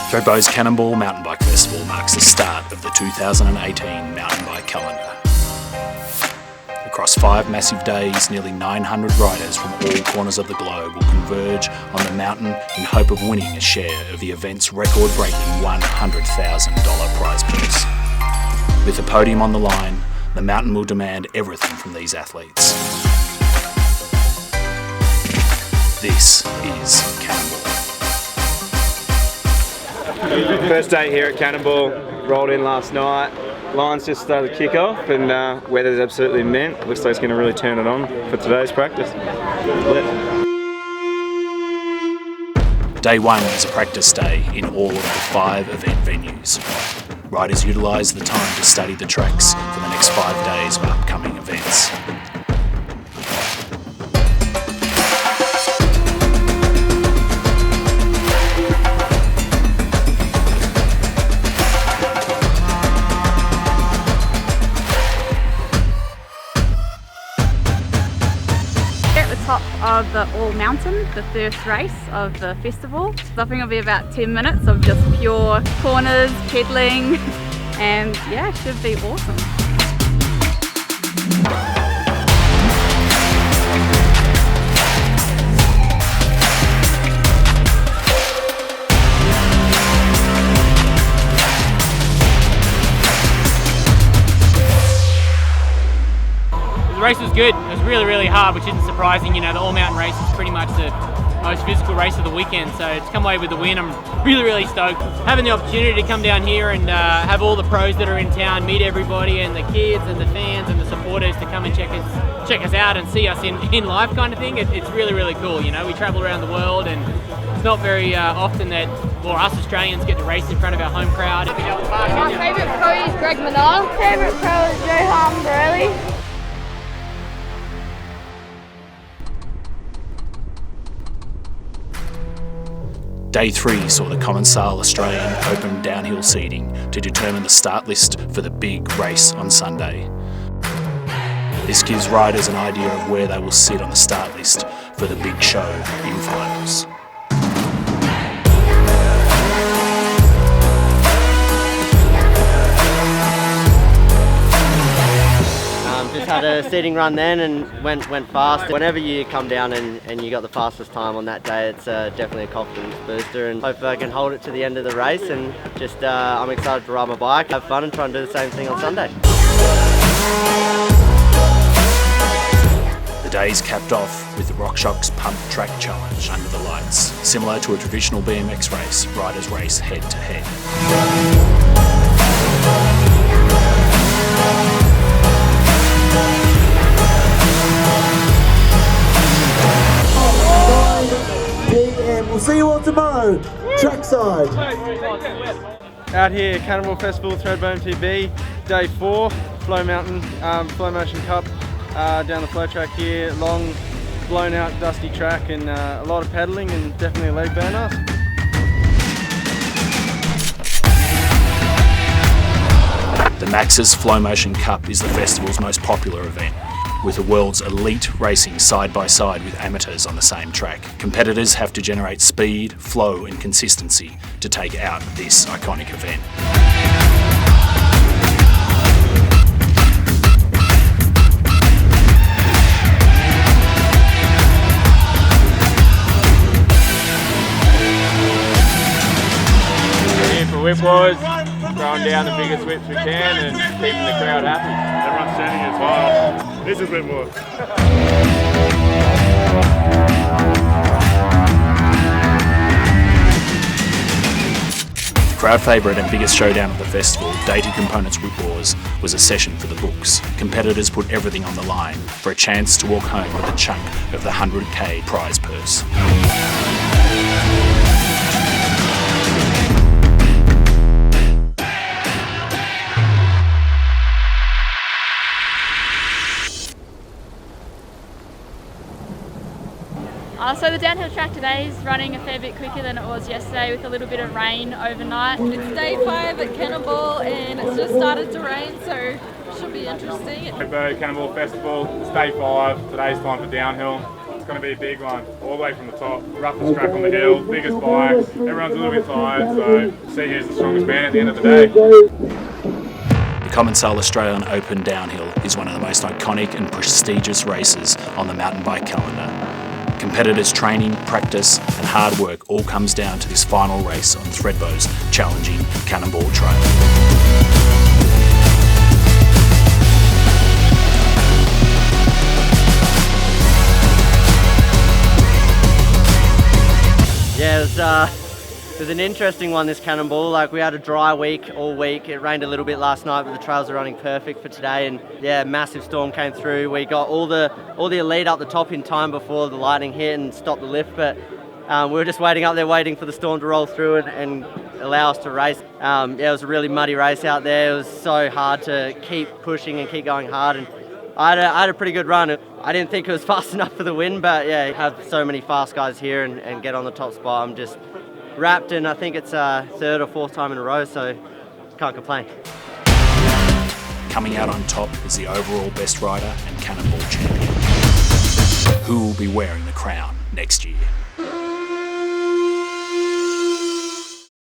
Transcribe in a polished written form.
Thredbo's Cannonball Mountain Bike Festival marks the start of the 2018 mountain bike calendar. Across 5 massive days, nearly 900 riders from all corners of the globe will converge on the mountain in hope of winning a share of the event's record-breaking $100,000 prize purse. With the podium on the line, the mountain will demand everything from these athletes. This is Cannonball. First day here at Cannonball, rolled in last night. Lions just started to kick off and weather's absolutely mint. Looks like it's going to really turn it on for today's practice. Day 1 is a practice day in all of the 5 event venues. Riders utilise the time to study the tracks for the next 5 days of upcoming events. Top of the All Mountain, the first race of the festival. Stopping will be about 10 minutes of just pure corners, pedaling, and yeah, it should be awesome. The race was good. It was really hard, which isn't surprising. You know, the All Mountain race is pretty much the most physical race of the weekend, so to come away with the win, I'm really stoked. Having the opportunity to come down here and have all the pros that are in town, meet everybody and the kids and the fans and the supporters to come and check us out and see us in live kind of thing. It's really cool. You know, we travel around the world and it's not very often that, well, us Australians get to race in front of our home crowd. My favourite pro is Greg Minard. Favourite pro is Johan Borelli. Day 3 saw the Commensal Australian Open downhill seeding to determine the start list for the big race on Sunday. This gives riders an idea of where they will sit on the start list for the big show in finals. Just had a seating run then and went fast. Whenever you come down and you got the fastest time on that day, it's definitely a confidence booster, and hope I can hold it to the end of the race, and just I'm excited to ride my bike, have fun and try and do the same thing on Sunday. The days capped off with the Rockshox Pumptrack challenge under the lights. Similar to a traditional BMX race, riders race head to head. We'll see you all tomorrow, trackside. Out here at Cannonball Festival, Thredbo MTB, day 4, Flowmotion Cup, down the flow track here, long, blown out, dusty track, and a lot of pedalling and definitely a leg burner. The Maxis Flowmotion Cup is the festival's most popular event, with the world's elite racing side by side with amateurs on the same track. Competitors have to generate speed, flow and consistency to take out this iconic event. We're here for whip wars, throwing down the biggest whips we can and keeping the crowd happy. Everyone's turning as well. This is a bit more. The crowd favourite and biggest showdown of the festival, Dated Components Whip Wars, was a session for the books. Competitors put everything on the line for a chance to walk home with a chunk of the $100K prize purse. So the downhill track today is running a fair bit quicker than it was yesterday with a little bit of rain overnight. It's day 5 at Cannonball and it's just started to rain, so it should be interesting. Thredbo Cannonball Festival, it's day 5, today's time for downhill. going to be a big one, all the way from the top. Roughest track on the hill, biggest bikes, everyone's a little bit tired, so see who's the strongest man at the end of the day. The Commencal Australian Open Downhill is one of the most iconic and prestigious races on the mountain bike calendar. Competitors' training, practice and hard work all comes down to this final race on Thredbo's challenging Cannonball Trail. Yeah, it was an interesting one, this Cannonball. Like, we had a dry week all week. It rained a little bit last night, but the trails are running perfect for today. And yeah, massive storm came through. We got all the elite up the top in time before the lightning hit and stopped the lift. But we were just waiting up there, waiting for the storm to roll through and allow us to race. Yeah, it was a really muddy race out there. It was so hard to keep pushing and keep going hard. And I had a pretty good run. I didn't think it was fast enough for the win, but yeah, have so many fast guys here and get on the top spot. I'm just wrapped, and I think it's third or fourth time in a row, so can't complain. Coming out on top is the overall best rider and Cannonball champion. Who will be wearing the crown next year?